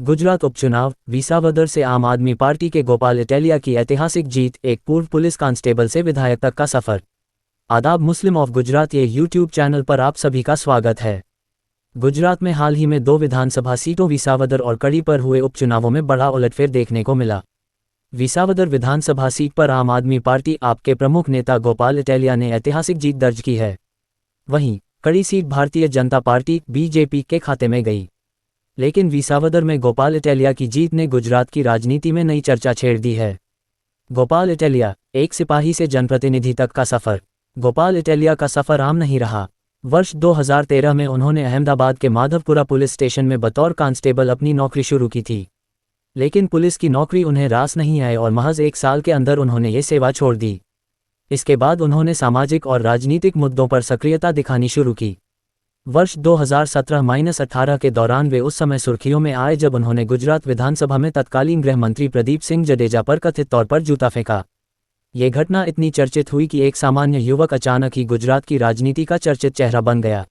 गुजरात उपचुनाव, विसावदर से आम आदमी पार्टी के गोपाल इटालिया की ऐतिहासिक जीत, एक पूर्व पुलिस कांस्टेबल से विधायक तक का सफर। आदाब, मुस्लिम ऑफ गुजरात ये यूट्यूब चैनल पर आप सभी का स्वागत है। गुजरात में हाल ही में 2 विधानसभा सीटों विसावदर और कड़ी पर हुए उपचुनावों में बड़ा उलटफेर देखने को मिला। विसावदर विधानसभा सीट पर आम आदमी पार्टी आप के प्रमुख नेता गोपाल इटालिया ने ऐतिहासिक जीत दर्ज की है। वहीं कड़ी seat Bharatiya Janata party BJP के खाते में गई। लेकिन विसावदर में गोपाल इटालिया की जीत ने गुजरात की राजनीति में नई चर्चा छेड़ दी है। गोपाल इटालिया, एक सिपाही से जनप्रतिनिधि तक का सफर। गोपाल इटालिया का सफर आम नहीं रहा। वर्ष 2013 में उन्होंने अहमदाबाद के माधवपुरा पुलिस स्टेशन में बतौर कांस्टेबल अपनी नौकरी शुरू की थी। लेकिन पुलिस की नौकरी उन्हें रास नहीं आई और महज 1 साल के अंदर उन्होंने ये सेवा छोड़ दी। इसके बाद उन्होंने सामाजिक और राजनीतिक मुद्दों पर सक्रियता दिखानी शुरू की। वर्ष 2017-18 के दौरान वे उस समय सुर्खियों में आए जब उन्होंने गुजरात विधानसभा में तत्कालीन गृह मंत्री प्रदीप सिंह जडेजा पर कथित तौर पर जूता फेंका। ये घटना इतनी चर्चित हुई कि एक सामान्य युवक अचानक ही गुजरात की राजनीति का चर्चित चेहरा बन गया।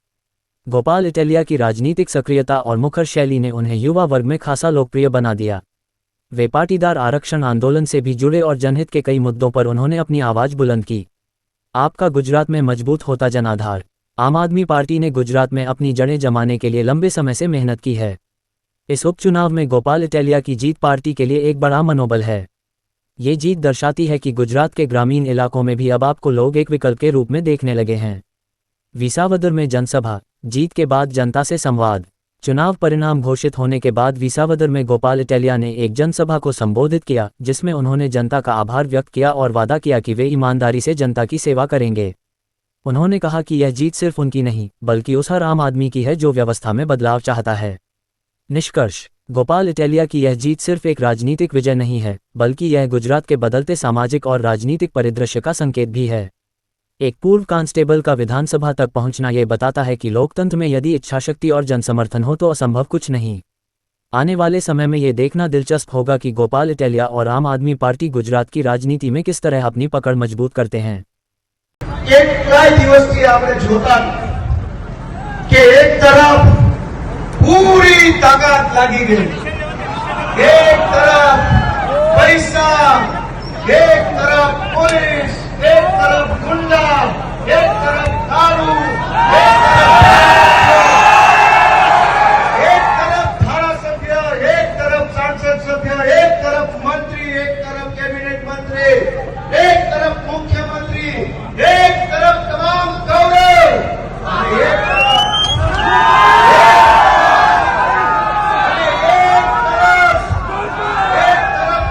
गोपाल इटालिया की राजनीतिक सक्रियता और मुखर शैली ने उन्हें युवा वर्ग में खासा लोकप्रिय बना दिया। वे पाटीदार आरक्षण आंदोलन से भी जुड़े और जनहित के कई मुद्दों पर उन्होंने अपनी आवाज बुलंद की। आपका गुजरात में मजबूत होता जनाधार। आम आदमी पार्टी ने गुजरात में अपनी जड़ें जमाने के लिए लंबे समय से मेहनत की है। इस उपचुनाव में गोपाल इटालिया की जीत पार्टी के लिए एक बड़ा मनोबल है। ये जीत दर्शाती है कि गुजरात के ग्रामीण इलाकों में भी अब आपको लोग एक विकल्प के रूप में देखने लगे हैं। विसावदर में जनसभा, जीत के बाद जनता से संवाद। चुनाव परिणाम घोषित होने के बाद विसावदर में गोपाल इटालिया ने एक जनसभा को संबोधित किया, जिसमें उन्होंने जनता का आभार व्यक्त किया और वादा किया कि वे ईमानदारी से जनता की सेवा करेंगे। उन्होंने कहा कि यह जीत सिर्फ उनकी नहीं, बल्कि उस हर आम आदमी की है जो व्यवस्था में बदलाव चाहता है। निष्कर्ष, गोपाल इटालिया की यह जीत सिर्फ एक राजनीतिक विजय नहीं है, बल्कि यह गुजरात के बदलते सामाजिक और राजनीतिक परिदृश्य का संकेत भी है। एक पूर्व कांस्टेबल का विधानसभा तक पहुंचना यह बताता है कि लोकतंत्र में यदि इच्छाशक्ति और जनसमर्थन हो तो असंभव कुछ नहीं। आने वाले समय में यह देखना दिलचस्प होगा कि गोपाल इटालिया और आम आदमी पार्टी गुजरात की राजनीति में किस तरह अपनी पकड़ मजबूत करते हैं। કેટલાય દિવસથી આપણે જોતા કે એક તરફ પૂરી તાકાત લાગી ગઈ, એક તરફ પૈસા, એક તરફ પોલીસ, એક તરફ ગુંડા, એક તરફ દારૂ, એક તરફ ધારાસભ્ય, એક તરફ સાંસદ સભ્ય, એક તરફ મંત્રી, એક તરફ કેબિનેટ મંત્રી, એક તરફ મુખ્યમંત્રી, एक तरफ तमाम गौरव, एक तरफ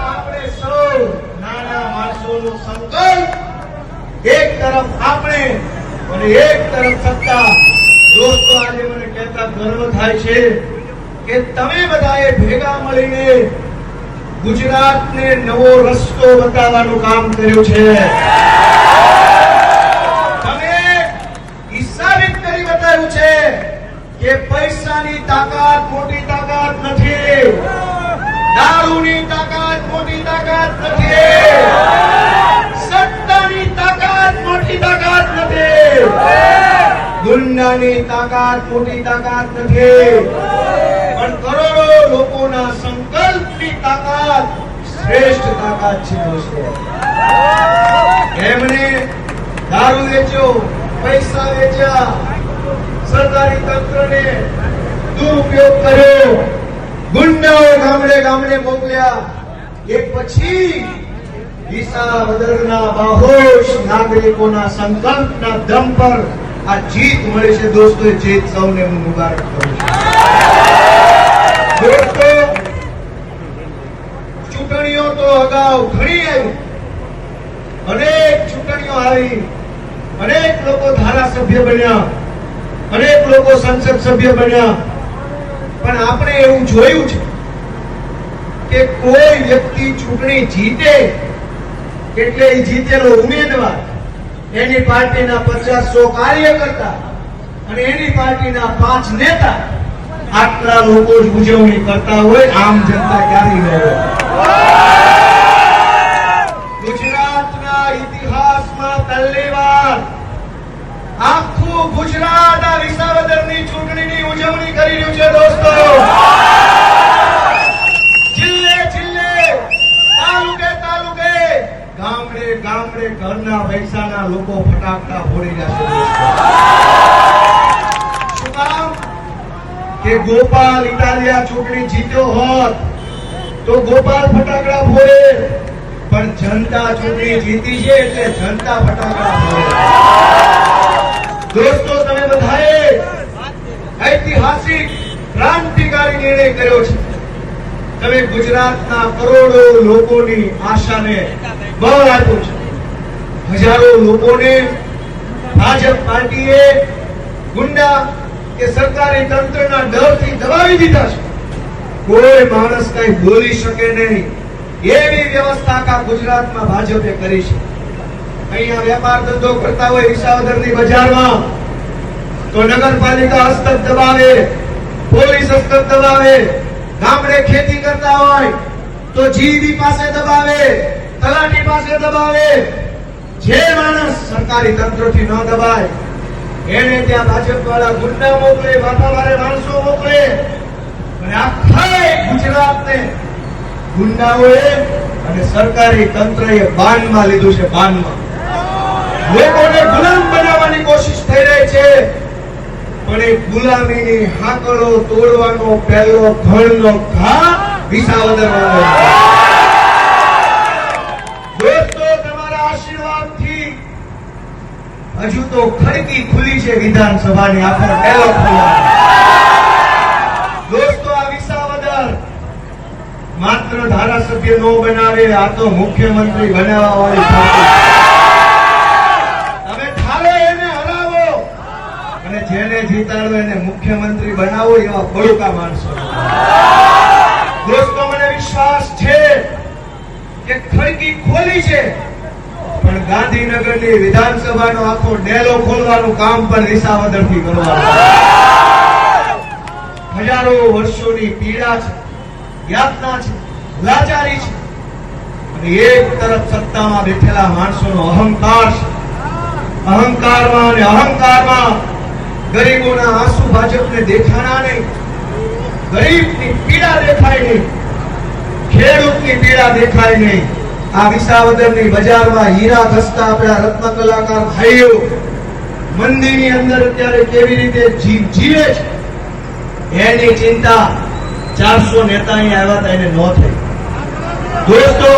આપણે સૌ નાના માણસોનો સંકલ્પ, એક તરફ આપણે અને એક તરફ સત્તા। દોસ્તો, આજે મને કહેતા ગર્વ થાય છે કે તમે બધાએ ભેગા મળીને ગુજરાતને નવો રસ્તો બતાવવાનું કામ કર્યું છે। કે પૈસાની તાકાત મોટી તાકાત નથી, દારૂની તાકાત મોટી તાકાત નથી, સત્તાની તાકાત મોટી તાકાત નથી, ગુંડાની તાકાત મોટી તાકાત નથી, પણ કરોડો લોકોના સંકલ્પની તાકાત શ્રેષ્ઠ તાકાત છે। દોસ્તો, એમણે દારૂ વેચ્યો, પૈસા વેચ્યા, સરકારી તંત્રને દુરુપયોગ કર્યો, ગુંડાઓ ગામડે ગામડે મોકલ્યા, એ પછી વિસાવદરના બાહોશ નાગરિકોના સંકલ્પના દમ પર આ જીત મળી છે। દોસ્તો, એ જીત સૌને હું મુબારક કરું છું। દોસ્તો, ચૂંટણીઓ તો અગાઉ ઘણી આવી, અનેક ચૂંટણીઓ આવી, અનેક લોકો ધારાસભ્ય બન્યા, અનેક લોકો સંસદ સભ્ય બન્યા, પણ આપણે એવું જોયું છે કે કોઈ વ્યક્તિ ચૂંટણી જીતે એટલે એ જીતેલો ઉમેદવાર, એની પાર્ટીના 50-100 કાર્યકર્તા અને એની પાર્ટીના 5 નેતા, આટલા લોકો જ ઉજવણી કરતા હોય, આમ જનતા ક્યારેય ન હોય। ગુજરાતના ઇતિહાસમાં પહેલી વાર આખું ગુજરાત આ વિસાવદરની ચૂંટણીની ઉજવણી કરી રહ્યું છે। દોસ્તો, કે ગોપાલ ઇટાલિયા ચૂંટણી જીત્યો હોત તો ગોપાલ ફટાકડા ફોડે, પણ જનતા ચૂંટણી જીતી છે એટલે જનતા ફટાકડા ફોડે. દોસ્તો, તમે બધાએ ઐતિહાસિક ક્રાંતિકારી નિર્ણય કર્યો છે. તમે ગુજરાતના કરોડો લોકોની આશાને બળ આપ્યું છે. હજારો લોકોને ભાજપ પાર્ટીએ ગુંડા કે સરકારી તંત્રના ડરથી દબાવી દીધા છે. કોઈ માણસ કઈ બોલી શકે નહીં એવી વ્યવસ્થા આખા ગુજરાતમાં ભાજપે કરી છે. અહીંયા વેપાર ધંધો કરતા હોય વિસાવદરની બજારમાં તો નગરપાલિકા હસ્તક દબાવે, પોલીસ હસ્તક દબાવે. ગામડે ખેતી કરતા હોય તો જીબી પાસે દબાવે, તલાટી પાસે દબાવે. જે માણસ સરકારી તંત્રથી ન દબાય એને ત્યાં ભાજપ વાળા ગુંડા મોકલે, માથાભારે માણસો મોકલે અને આખા ગુજરાતને ગુંડાઓએ અને સરકારી તંત્રએ બાનમાં લીધું છે. બાનમાં લોકોને ગુલામ બનાવવાની કોશિશ થઈ રહી છે, પણ એ ગુલામીની હાકળો તોડવાનો પહેલો ઘણનો ઘા વિસાવદર વાળો. દોસ્તો, તમારા આશીર્વાદથી હજુ તો ખડકી ખુલી છે વિધાનસભાની. આખો પહેલો ખુલ્લા. દોસ્તો, આ વિસાવદર માત્ર ધારાસભ્ય નો બનાવે, આ તો મુખ્યમંત્રી બનાવવા વાળી પાર્ટી. તમે ઠારે એને હરાવો અને જેને જીતાડો એને મુખ્યમંત્રી બનાવો એવા બળુકા માણસો. દોસ્તો, મને વિશ્વાસ છે કે ખડકી ખોલી છે, પણ ગાંધીનગરની વિધાનસભાનો આખો ડેલો ખોલવાનું કામ પણ વિસાવદરથી કરવાનું. હજારો વર્ષોની પીડા છે, યાતના છે, લાચારી છે, અને એક તરફ સત્તામાં બેઠેલા માણસોનો અહંકાર છે. અહંકારમાં અને અહંકારમાં ગરીબોના આંસુ ભાજપને દેખાણા નહીં, ગરીબની પીડા દેખાય નહીં, ખેડૂતની પીડા દેખાય નહીં. આ વિસાવદરની બજારમાં હીરા ઘસતા આપણા રત્ન કલાકાર ભાઈઓ મંદીની અંદર અત્યારે કેવી રીતે જીવે છે એની ચિંતા 400 નેતા અહીંયા આવ્યા હતા એને ન થઈ. દોસ્તો,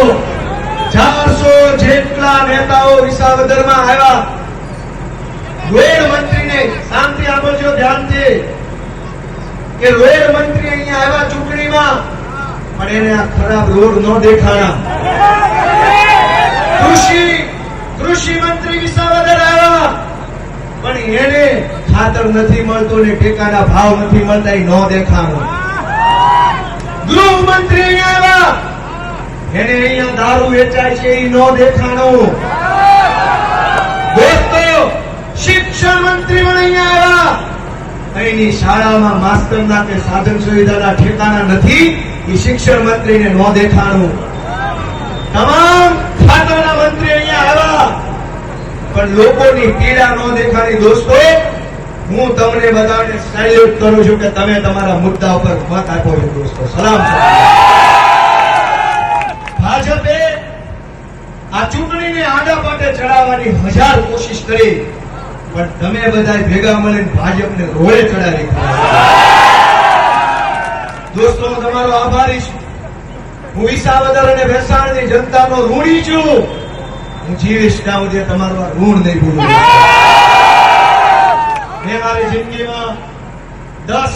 400 જેટલા નેતાઓ વિસાવદરમાં આવ્યા. રોડ મંત્રીને શાંતિ આપજો, ધ્યાનથી, કે રોડ મંત્રી અહીંયા આવ્યા ચૂંટણીમાં, પણ એને આ ખરાબ રોડ ન દેખાણા. કૃષિ મંત્રી વિસાવદર આવ્યા, પણ એને ખાતર નથી મળતું ને ટેકાના ભાવ નથી મળતા, એ ન દેખાણું. ગૃહમંત્રી અહીંયા આવ્યા, એને અહીંયા દારૂ વેચાય છે એ ન દેખાણું. દોસ્તો, શિક્ષણ મંત્રી પણ અહીંયા આવ્યા, અહીંની શાળામાં માસ્તરના કે સાધન સુવિધાના ઠેકાણા નથી, એ શિક્ષણ મંત્રીને ન દેખાણું. તમામ ખાતાના મંત્રી અહીંયા આવ્યા, પણ લોકોની પીડા ન દેખાણી. દોસ્તો, હું તમને બધાને સેલ્યુટ કરું છું કે તમે તમારા મુદ્દા ઉપર મત આપો છો. દોસ્તો, સલામ છે. ભાજપે આ ચૂંટણીને આડા પાટે ચડાવવાની 1000 કોશિશ કરી, પણ તમે બધા ભેગા મળીને ભાજપને રોડે ચડાવી. દોસ્તો, હું તમારો આભારી છું. હું વિસાવદર અને ભેસાણની જનતાનો ઋણી છું. હું જીવીશ ત્યાં સુધી તમારું આ ઋણ નહીં ભૂલું. મેં મારી જિંદગીમાં 10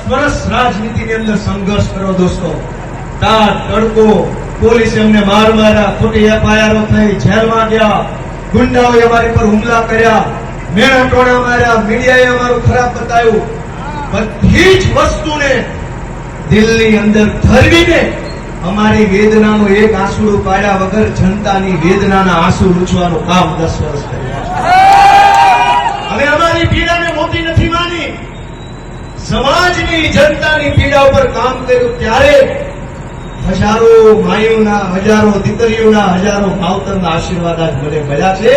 વર્ષ રાજનીતિની અંદર સંઘર્ષ કર્યો. દોસ્તો, તાપ તડકો, પોલીસે અમને માર્યા, ખોટી એફઆઈઆરો થઈ, જેલમાં ગયા, ગુંડાઓએ અમારી પર હુમલા કર્યા, મેણા ટોણા માર્યા, મીડિયાએ અમારું ખરાબ બતાવ્યું. બધી જ વસ્તુને દિલની અંદર ધરવીને અમારી વેદનાનો એક આંસુડું પાડ્યા વગર જનતાની વેદનાના આંસુ લૂછવાનું કામ 10 વર્ષ કર્યા. અમે અમારી પીડાને મોટી નથી માની, સમાજની જનતાની પીડા ઉપર કામ કર્યું. ત્યારે હજારો માયુના, હજારો દીકરીઓના, હજારો માવતરના આશીર્વાદ આજ મને મળ્યા છે.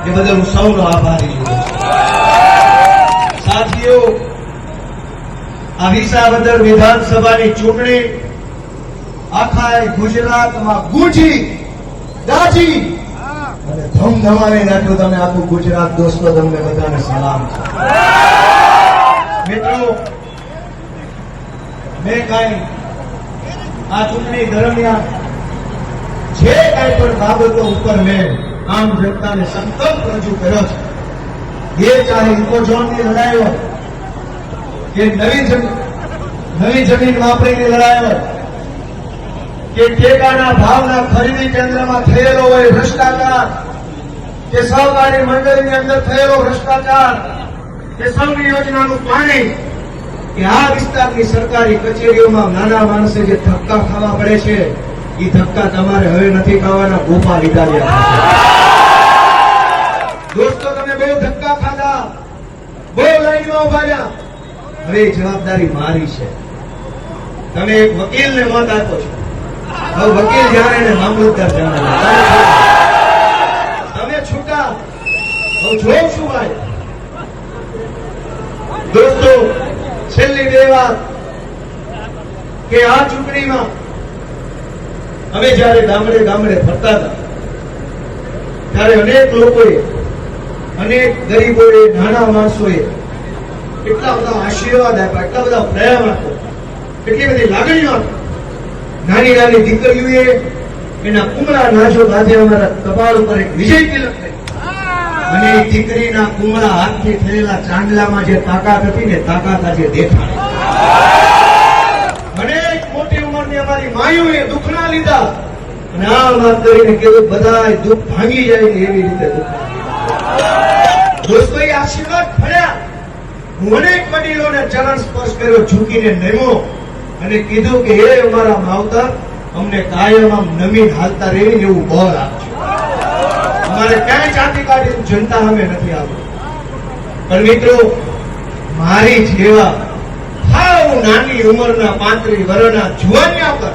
એ બદલ હું સૌનો આભારી છું. સાથીઓ, આ વિસાવદર વિધાનસભાની ચૂંટણી આખા ગુજરાતમાં ગુંજી ગાજી અને ધમધમાવી નાખ્યું. તમે આખું ગુજરાત. દોસ્તો, તમને બધાને સલામ છે. મેં કાંઈ આ ચૂંટણી દરમિયાન જે કાંઈ પણ બાબતો ઉપર મેં આમ જનતાને સંકલ્પ રજૂ કર્યો છે, એ ચાહે ઇકોઝોનની લડાઈ હોય કે નવી જમીન વાપરીની લડાઈ હોય કે ટેકાના ભાવના ખરીદી કેન્દ્રમાં થયેલો હોય ભ્રષ્ટાચાર, કે સહકારી મંડળીની અંદર થયેલો ભ્રષ્ટાચાર, કે સંઘ યોજનાનું પાણી, કે આ વિસ્તારની સરકારી કચેરીઓમાં નાના માણસે જે ધક્કા ખાવા પડે છે, એ ધક્કા તમારે હવે નથી ખાવાના, ગોપાલ ઇટાલિયા. દોસ્તો, તમે બહુ ધક્કા ખાધા, બહુ લાઈનમાં ઉભા રહ્યા, હવે જવાબદારી મારી છે. તમે એક વકીલને મત આપો છો, હવે વકીલ જાણે ને મામલતદાર જાણે, તમે છૂટા. હું જોઉં છું ભાઈ. દોસ્તો, છેલ્લી બે વાત કે આ ચૂંટણીમાં અમે જયારે ગામડે ગામડે ફરતા હતા ત્યારે અનેક લોકોએ, અનેક ગરીબોએ, નાના માણસોએ એટલા બધા આશીર્વાદ આપ્યા, એટલા બધા પ્રેમ આપ્યો, એટલી બધી લાગણીઓ આપી. નાની નાની દીકરીઓએ એના કુમળા નાજો ગાજે અમારા કપાળ ઉપર એક વિજય તિલક થઈ, અને એ દીકરીના કુમળા હાથથી થયેલા ચાંદલામાં જે તાકાત હતી ને, તાકાત આજે દેખાણી. અનેક મોટી ઉંમરની અમારી માયુએ દુઃખના લીધા, અને આ વાત કરીને કીધું બધાય દુઃખ ભાંગી જાય ને એવી રીતે દુઃખ. દોસ્તો, એ આશીર્વાદ ફળ્યા. હું અનેક વડીલોને ચરણ સ્પર્શ કર્યો, ઝૂકીને નમ્યો અને કીધું કે હે અમારા માવતર, અમને કાયમ આમ નમીન હાલતા રહેવી એવું બળ આપજો. અમારે ક્યાંય ચાંદી કાઢી જનતા અમે નથી આવતું. પણ મિત્રો, મારી જેવા હાવ નાની ઉંમરના 35 વર્ષના જુવાનિયા પર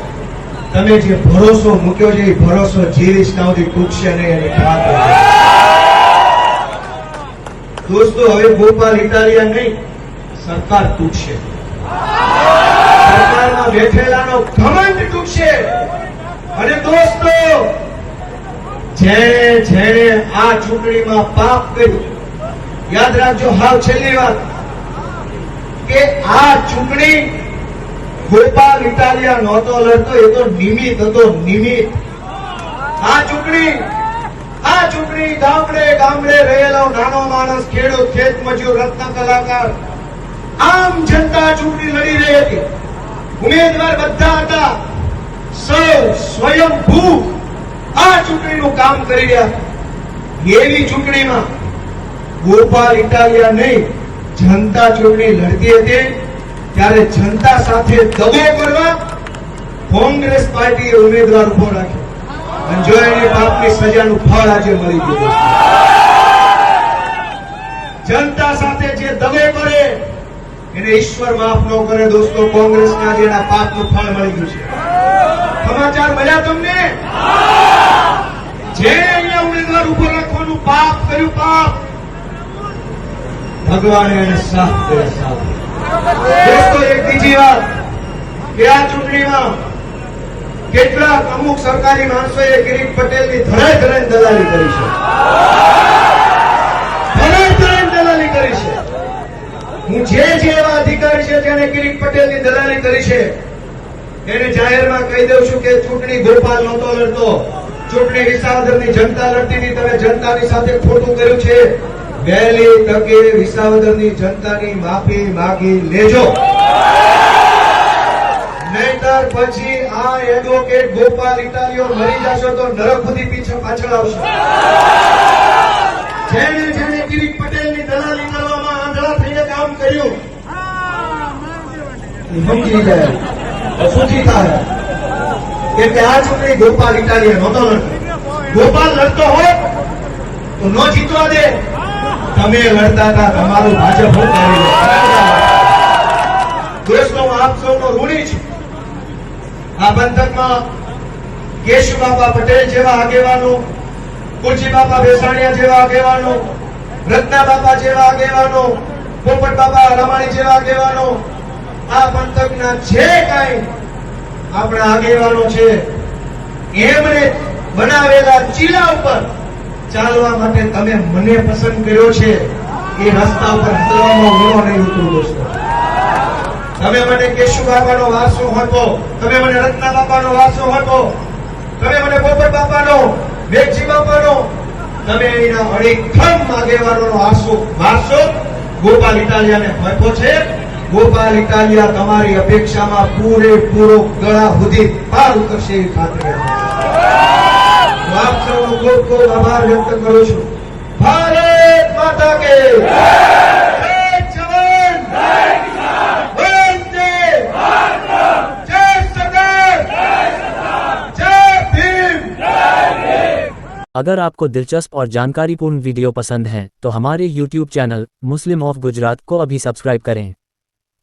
તમે જે ભરોસો મૂક્યો છે, એ ભરોસો જીવીશ ના સુધી તૂટશે નહીં, એની ખાતરી. દોસ્તો, હવે ગોપાલ ઇટાલિયા નહીં, સરકાર તૂટશે. સરકારમાં બેઠેલાનો ઘમંડ તૂટશે. અને દોસ્તો, જેણે આ ચૂંટણીમાં પાપ કર્યું, યાદ રાખજો, હાવ છેલ્લી વાત, કે આ ચૂંટણી ગોપાલ ઇટાલિયા નહોતો લડતો, એ તો નિમિત્ત હતો, નિમિત્ત. આ ચૂંટણી ગામડે ગામડે રહેલો નાનો માણસ, ખેડૂત, ખેત મજૂર, રત્ન કલાકાર, આમ જનતા ચૂંટણી લડી રહી હતી. ઉમેદવાર બધા હતા, સૌ સ્વયંભૂ આ ચૂંટણીનું કામ કરી રહ્યા. એવી ચૂંટણીમાં ગોપાલ ઇટાલિયા નહીં, જનતા ચૂંટણી લડતી હતી. ત્યારે જનતા સાથે દગો કરવા કોંગ્રેસ પાર્ટીએ ઉમેદવાર ઉભો રાખ્યો, અને જો એની પાપની સજાનું ફળ આજે મળી ગયું. જનતા સાથે જે દગો કરે એને ઈશ્વર માફ ન કરે. દોસ્તો, કોંગ્રેસના જેના પાપનું ફળ મળી ગયું છે. સમાચાર મળ્યા તમને? જે અહીંયા ઉમેદવાર ઉભો રાખવાનું પાપ કર્યું, પાપ ભગવાને એને સાફ કર્યા, સાફ. દોસ્તો, એક બીજી વાત કે આ ચૂંટણીમાં કેટલાક અમુક સરકારી માણસોએ કિરીટ પટેલની ધરાય દલાલી કરી છે. ધરાય દલાલી કરી છે. હું જે એવા અધિકારી છે જેને કિરીટ પટેલની દલાલી કરી છે, એને જાહેરમાં કહી દઉં છું કે ચૂંટણી ગોપાલ નહોતો લડતો, ચૂંટણી વિસાવદરની જનતા લડતી હતી. તમે જનતાની સાથે ખોટું કર્યું છે. વહેલી તકે વિસાવદરની જનતાની માફી માગી લેજો, નહીતર પછી આ એડવોકેટ ગોપાલ ઇટાલિયો મરી જશો તો નરક સુધી પાછળ આવશો. જેણે કિરીટ પટેલની દલાલી કરવામાં આંધળા થઈને કામ કર્યું, સમજી જાય, સૂચિ થાય. એટલે આ ચૂંટણી ગોપાલ ઇટાલિયા નહોતો લડતો. ગોપાલ લડતો હોય તો ન જીતવા દે. તમે લડતા હતા, તમારું ભાજપ દોસ્તો, હું આપ સૌનો ઋણી છું. આ પંથકમાં કેશુબાપા પટેલ જેવા આગેવાનો, કુલજી બાપા બેસાણીયા જેવા આગેવાનો, રત્ના બાપા જેવા આગેવાનો, પોપટ બાપા રમાણી જેવા આગેવાનો, આ પંથકના જે કાંઈ આપણા આગેવાનો છે, એમણે બનાવેલા ચીલા ઉપર ચાલવા માટે તમે મને પસંદ કર્યો છે. એ રસ્તા ઉપર હલવામાં હું નહીં ઉતરું. દોસ્તો, તમે મને કેશુ બાબાનો વારસો આપો, તમે મને રત્ના બાબાનો વારસો આપો, તમે મને પોપટ બાપાનો, મેઘજી બાપાનો, તમે એના અડીખમ આગેવાનોનો વારસો ગોપાલ ઇટાલિયાને આપ્યો છે. ગોપાલ ઇટાલિયા તમારી અપેક્ષામાં પૂરેપૂરો ગળા સુધી પાર ઉતરશે એવી ખાતરી આપું છું. આપ સૌનો ખૂબ ખૂબ આભાર વ્યક્ત કરું છું. ભારત માતા કે જય જવાન, વંદે જય સરદાર, જય ભીમ. अगर आपको दिलचस्प और जानकारीपूर्ण वीडियो पसंद हैं तो हमारे YouTube channel Muslim of Gujarat को अभी सब्सक्राइब करें।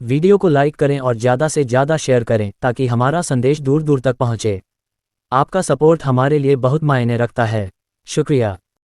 वीडियो को लाइक करें और ज़्यादा से ज़्यादा शेयर करें ताकि हमारा संदेश दूर दूर तक पहुँचे। आपका सपोर्ट हमारे लिए बहुत मायने रखता है। शुक्रिया।